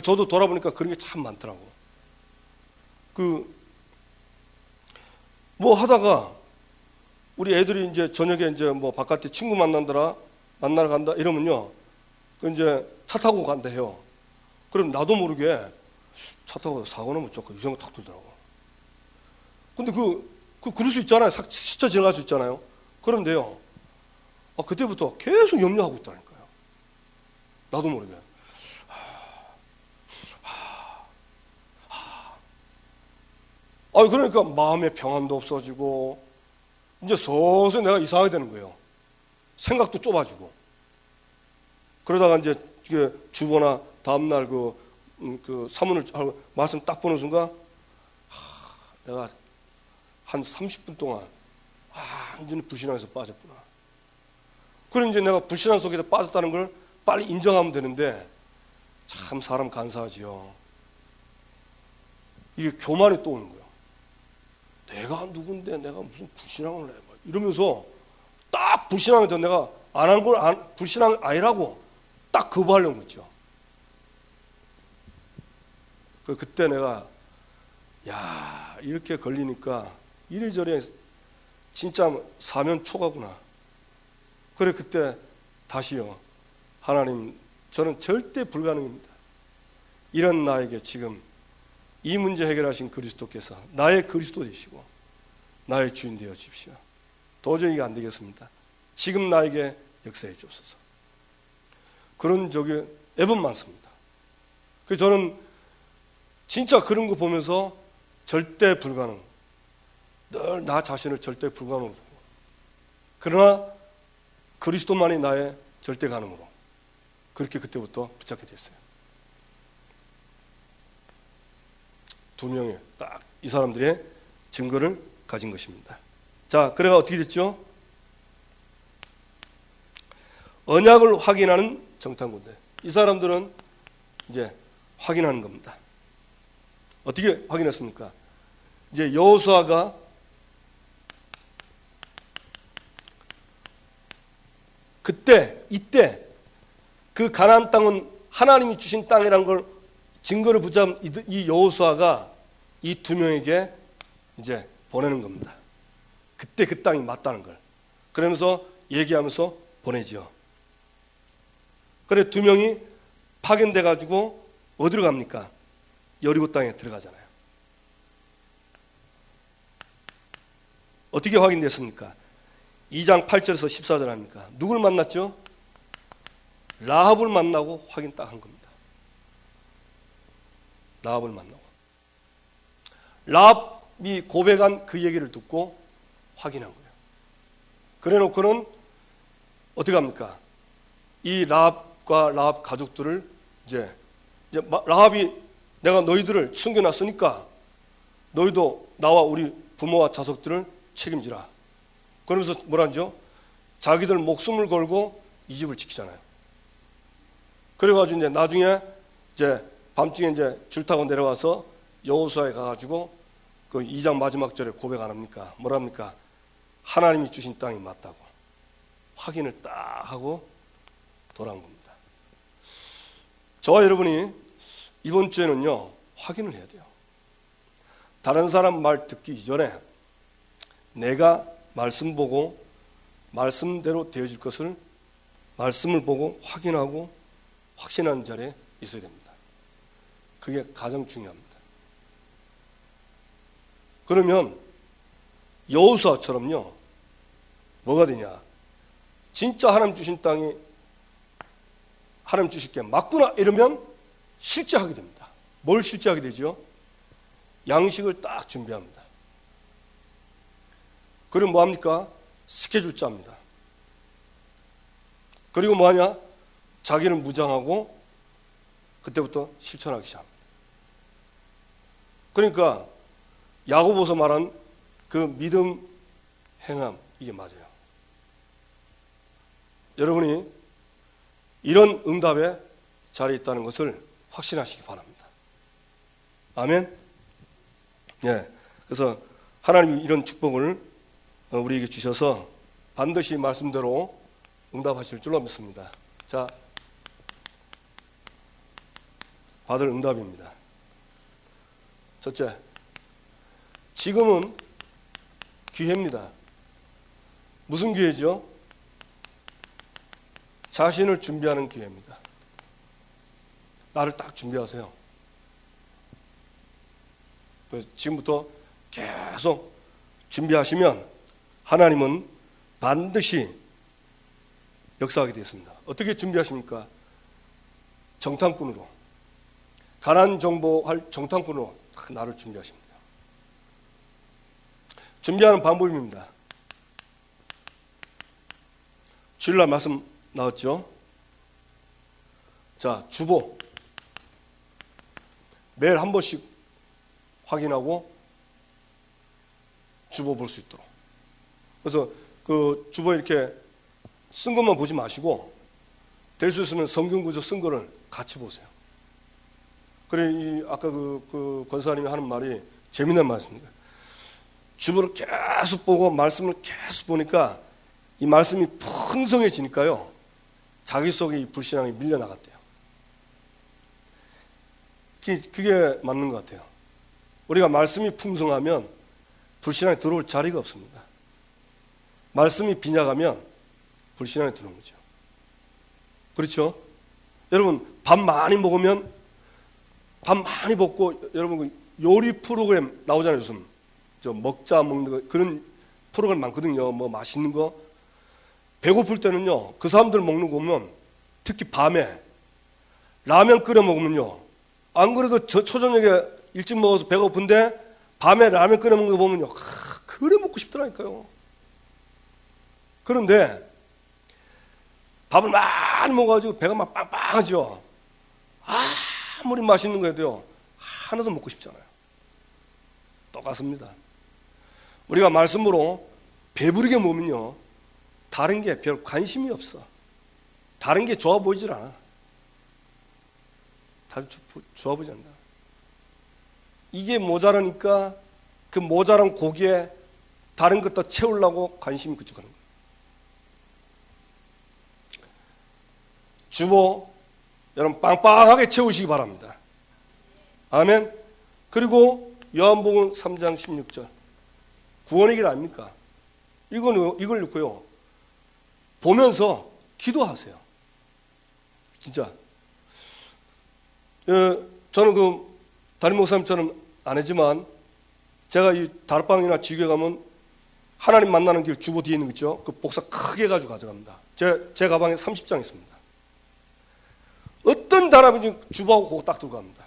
저도 돌아보니까 그런 게 참 많더라고. 하다가 우리 애들이 이제 저녁에 이제 바깥에 친구 만나러 간다 이러면요, 이제 차 타고 간다 해요. 그럼 나도 모르게 차 타고 사고는 못 쳤고 이 생각 탁 들더라고. 근데 그럴 수 있잖아요. 스쳐 지나갈 수 있잖아요. 그런데요, 그때부터 계속 염려하고 있다니까요. 나도 모르게. 그러니까 마음의 평안도 없어지고 이제 서서히 내가 이상하게 되는 거예요. 생각도 좁아지고. 그러다가 이제 주보나 다음날 사문을 말씀 딱 보는 순간 내가 한 30분 동안 완전히 불신앙에서 빠졌구나. 그럼 이제 내가 불신앙 속에 빠졌다는 걸 빨리 인정하면 되는데, 참 사람 간사하지요. 이게 교만이 또 오는 거예요. 내가 누군데 내가 무슨 불신앙을 해, 이러면서 딱 불신앙에 대해 내가 안 한 걸 불신앙 아니라고 딱 거부하려고 했죠. 그때 내가 야, 이렇게 걸리니까 이리저리 진짜 사면 초가구나. 그래 그때 다시요. 하나님, 저는 절대 불가능입니다. 이런 나에게 지금 이 문제 해결하신 그리스도께서 나의 그리스도 되시고 나의 주인 되어 주십시오. 도저히 이게 안 되겠습니다. 지금 나에게 역사해 주옵소서. 그런 적이 애번 많습니다. 그래서 저는 진짜 그런 거 보면서 절대 불가능, 늘 나 자신을 절대 불가능으로 보고, 그러나 그리스도만이 나의 절대 가능으로 그렇게 그때부터 붙잡게 됐어요. 두 명의 딱 이 사람들의 증거를 가진 것입니다. 자, 그래가 어떻게 됐죠? 언약을 확인하는 정탐꾼들. 이 사람들은 이제 확인하는 겁니다. 어떻게 확인했습니까? 이제 여호수아가 이때 그 가나안 땅은 하나님이 주신 땅이라는 걸 증거를 붙잡은 이 여호수아가 이 두 명에게 이제 보내는 겁니다. 그때 그 땅이 맞다는 걸. 그러면서 얘기하면서 보내지요. 그래 두 명이 파견돼 가지고 어디로 갑니까? 여리고 땅에 들어가잖아요. 어떻게 확인됐습니까? 2장 8절에서 14절 합니까? 누굴 만났죠? 라합을 만나고 확인 딱 한 겁니다. 라합을 만나고. 라합이 고백한 그 얘기를 듣고 확인한 거예요. 그래 놓고는 어떻게 합니까? 이 라합과 라합 가족들을 이제 라합이 내가 너희들을 숨겨놨으니까 너희도 나와 우리 부모와 자식들을 책임지라. 그러면서 뭐라죠? 자기들 목숨을 걸고 이 집을 지키잖아요. 그래가지고 이제 나중에 이제 밤중에 이제 줄 타고 내려와서 여호수아에 가가지고 그 2장 마지막 절에 고백 안 합니까? 뭐랍니까? 하나님이 주신 땅이 맞다고 확인을 딱 하고 돌아온 겁니다. 저와 여러분이 이번 주에는요 확인을 해야 돼요. 다른 사람 말 듣기 이전에 내가 말씀 보고 말씀대로 되어질 것을 말씀을 보고 확인하고 확신하는 자리에 있어야 됩니다. 그게 가장 중요합니다. 그러면 여호수아처럼요 뭐가 되냐? 진짜 하나님 주신 땅이 하나님 주실 게 맞구나 이러면 실제하게 됩니다. 뭘 실제하게 되죠? 양식을 딱 준비합니다. 그리고 뭐합니까? 스케줄 짭니다. 그리고 뭐하냐? 자기를 무장하고 그때부터 실천하기 시작합니다. 그러니까 야고보서 말한 그 믿음, 행함 이게 맞아요. 여러분이 이런 응답의 자리에 있다는 것을 확신하시기 바랍니다. 아멘. 네, 그래서 하나님이 이런 축복을 우리에게 주셔서 반드시 말씀대로 응답하실 줄로 믿습니다. 자, 받을 응답입니다. 첫째, 지금은 기회입니다. 무슨 기회죠? 자신을 준비하는 기회입니다. 나를 딱 준비하세요. 그래서 지금부터 계속 준비하시면 하나님은 반드시 역사하게 되겠습니다. 어떻게 준비하십니까? 정탐꾼으로, 가나안 정복할 정탐꾼으로 나를 준비하십니다. 준비하는 방법입니다. 주일날 말씀 나왔죠? 자, 주보 매일 한 번씩 확인하고 주보 볼 수 있도록. 그래서 그 주보 이렇게 쓴 것만 보지 마시고 될 수 있으면 성경 구절 쓴 거를 같이 보세요. 그래, 아까 그 권사님이 하는 말이 재미난 말씀입니다. 주보를 계속 보고 말씀을 계속 보니까 이 말씀이 풍성해지니까요 자기 속에 이 불신앙이 밀려나갔대요. 그게 맞는 것 같아요. 우리가 말씀이 풍성하면 불신앙에 들어올 자리가 없습니다. 말씀이 빈약하면 불신앙에 들어오는 거죠. 그렇죠? 여러분, 밥 많이 먹으면, 밥 많이 먹고, 여러분 그 요리 프로그램 나오잖아요. 요즘 저 먹자 먹는 거, 그런 프로그램 많거든요. 뭐 맛있는 거. 배고플 때는요, 그 사람들 먹는 거 보면, 특히 밤에 라면 끓여 먹으면요, 안 그래도 초저녁에 일찍 먹어서 배가 고픈데 밤에 라면 끓여 먹는 거 보면요, 그래 먹고 싶더라니까요. 그런데 밥을 많이 먹어가지고 배가 막 빵빵하죠. 아무리 맛있는 거 해도요, 하나도 먹고 싶잖아요. 똑같습니다. 우리가 말씀으로 배부르게 먹으면요, 다른 게 별 관심이 없어. 다른 게 좋아 보이질 않아. 다른 좋아 보이지 않는다. 이게 모자라니까 그 모자란 고기에 다른 것도 채우려고 관심이 그쪽 하는 거예요. 주보 여러분 빵빵하게 채우시기 바랍니다. 아멘. 그리고 요한복음 3장 16절 구원의 길 아닙니까? 이걸 놓고요, 보면서 기도하세요. 진짜. 저는 그 담임 목사님처럼 안 하지만 제가 이 다락방이나 지교에 가면 하나님 만나는 길 주보 뒤에 있는 거 있죠? 그 복사 크게 해가지고 가져갑니다. 제 가방에 30장 있습니다. 어떤 사람인지 주보하고 그거 딱 들고 갑니다.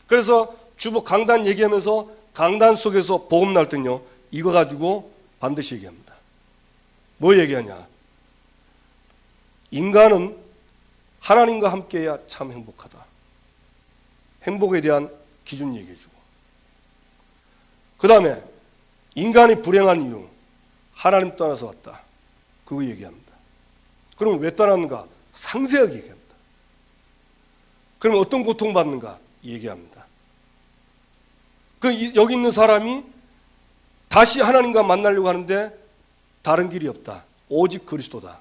그래서 주보 강단 얘기하면서 강단 속에서 복음 날 때는요, 이거 가지고 반드시 얘기합니다. 뭐 얘기하냐? 인간은 하나님과 함께해야 참 행복하다. 행복에 대한 기준 얘기해주고, 그 다음에 인간이 불행한 이유, 하나님 떠나서 왔다. 그거 얘기합니다. 그럼 왜 떠났는가? 상세하게 얘기합니다. 그럼 어떤 고통받는가? 얘기합니다. 여기 있는 사람이 다시 하나님과 만나려고 하는데 다른 길이 없다. 오직 그리스도다.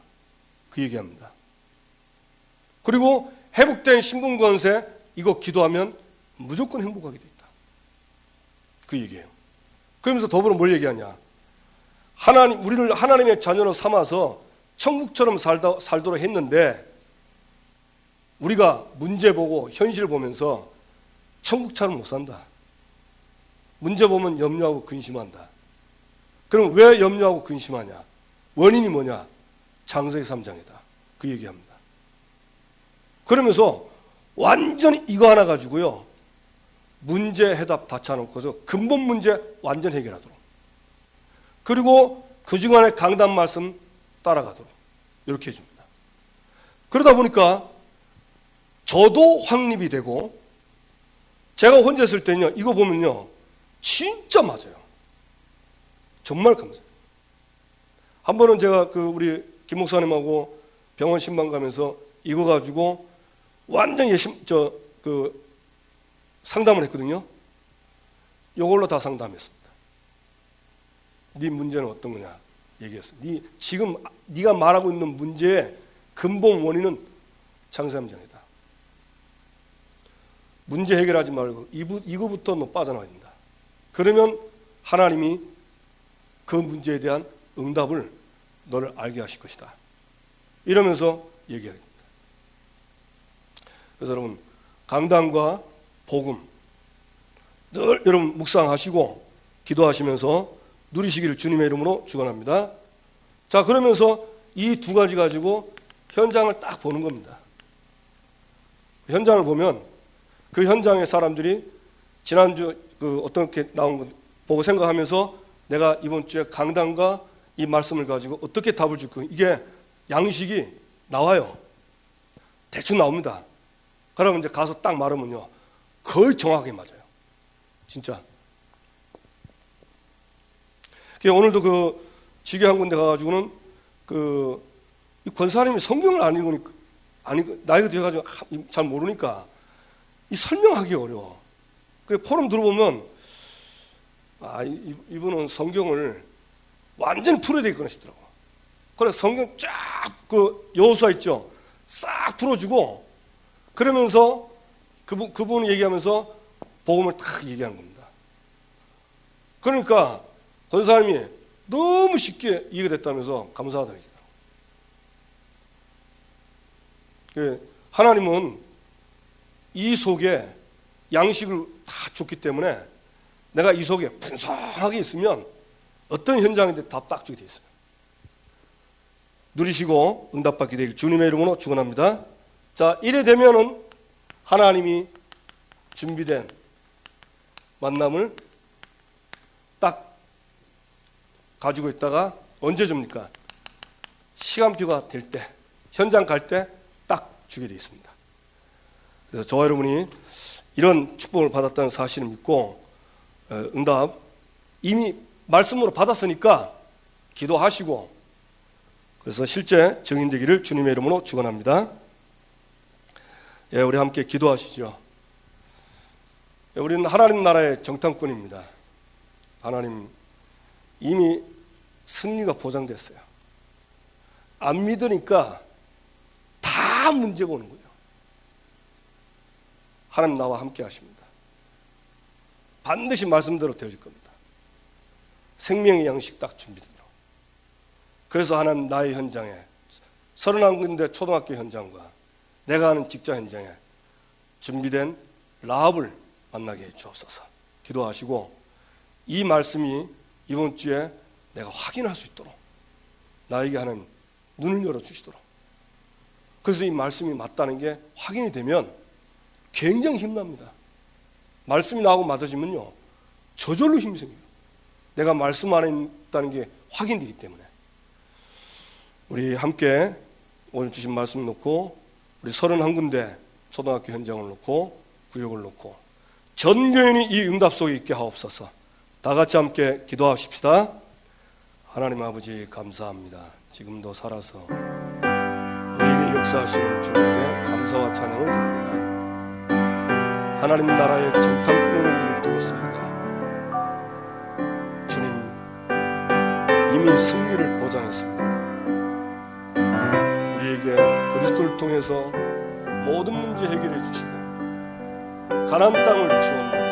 그 얘기합니다. 그리고 회복된 신분권세 이거 기도하면 무조건 행복하게 돼 있다. 그 얘기예요. 그러면서 더불어 뭘 얘기하냐? 우리를 하나님의 자녀로 삼아서 천국처럼 살도록 했는데 우리가 문제 보고 현실 보면서 천국처럼 못 산다. 문제 보면 염려하고 근심한다. 그럼 왜 염려하고 근심하냐? 원인이 뭐냐? 창세기 3장이다. 그 얘기합니다. 그러면서 완전히 이거 하나 가지고요, 문제 해답 다 차놓고서 근본 문제 완전 해결하도록, 그리고 그중 안에 강단 말씀 따라가도록 이렇게 해줍니다. 그러다 보니까 저도 확립이 되고, 제가 혼자 있을 때는요, 이거 보면요 진짜 맞아요. 정말 감사해요. 한 번은 제가 우리 김 목사님하고 병원 신방 가면서 이거 가지고 완전히 상담을 했거든요. 이걸로 다 상담했습니다. 네 문제는 어떤 거냐 얘기했어요. 지금 네가 말하고 있는 문제의 근본 원인은 창세기 3장이다. 문제 해결하지 말고 이거부터 너 빠져나와야 된다. 그러면 하나님이 그 문제에 대한 응답을 너를 알게 하실 것이다. 이러면서 얘기합니다. 그래서 여러분, 강단과 복음 늘 여러분 묵상하시고 기도하시면서 누리시기를 주님의 이름으로 축원합니다. 자, 그러면서 이 두 가지 가지고 현장을 딱 보는 겁니다. 현장을 보면 그 현장의 사람들이 지난주 어떻게 나온 거 보고 생각하면서 내가 이번 주에 강단과 이 말씀을 가지고 어떻게 답을 줄 거야. 이게 양식이 나와요. 대충 나옵니다. 그러면 이제 가서 딱 말하면요, 거의 정확하게 맞아요. 진짜. 오늘도 지교 한 군데 가가지고는 이 권사님이 성경을 안 읽으니까, 나이가 되어가지고 잘 모르니까 이 설명하기 어려워. 포럼 들어보면 이분은 성경을 완전히 풀어야 되겠구나 싶더라고. 그래서 성경 쫙 여호수아 있죠, 싹 풀어주고, 그러면서 그분이 얘기하면서 복음을 탁 얘기하는 겁니다. 그러니까 권사님이 너무 쉽게 이해가 됐다면서 감사하다는 얘기더라고요. 하나님은 이 속에 양식을 다 줬기 때문에 내가 이 속에 풍성하게 있으면 어떤 현장인데 다 딱 주게 돼 있어요. 누리시고 응답받게 되길 주님의 이름으로 축원합니다. 자, 이래 되면은 하나님이 준비된 만남을 딱 가지고 있다가 언제 줍니까? 시간표가 될 때, 현장 갈 때 딱 주게 되어 있습니다. 그래서 저와 여러분이 이런 축복을 받았다는 사실을 믿고 응답 이미 말씀으로 받았으니까 기도하시고 그래서 실제 증인되기를 주님의 이름으로 축원합니다. 예, 우리 함께 기도하시죠. 예, 우리는 하나님 나라의 정탐꾼입니다. 하나님 이미 승리가 보장됐어요. 안 믿으니까 다 문제가 오는 거예요. 하나님 나와 함께 하십니다. 반드시 말씀대로 되어질 겁니다. 생명의 양식 딱 준비되도록. 그래서 하나님 나의 현장에 31군데 초등학교 현장과 내가 하는 직장 현장에 준비된 라합을 만나게 해 주옵소서. 기도하시고 이 말씀이 이번 주에 내가 확인할 수 있도록 나에게 하는 눈을 열어주시도록. 그래서 이 말씀이 맞다는 게 확인이 되면 굉장히 힘납니다. 말씀이 나하고 맞아지면요 저절로 힘이 생겨요. 내가 말씀 안에 있다는 게 확인되기 때문에. 우리 함께 오늘 주신 말씀 놓고 우리 31군데 초등학교 현장을 놓고 구역을 놓고 전 교인이 이 응답 속에 있게 하옵소서. 다 같이 함께 기도하십시다. 하나님 아버지 감사합니다. 지금도 살아서 우리에게 역사하시는 주님께 감사와 찬양을 드립니다. 하나님 나라의 정탐꾼으로 우리를 두었습니다. 주님 이미 승리를 보장했습니다. 우리에게 그리스도를 통해서 모든 문제 해결해 주시고 가나안 땅을 주셨습니다.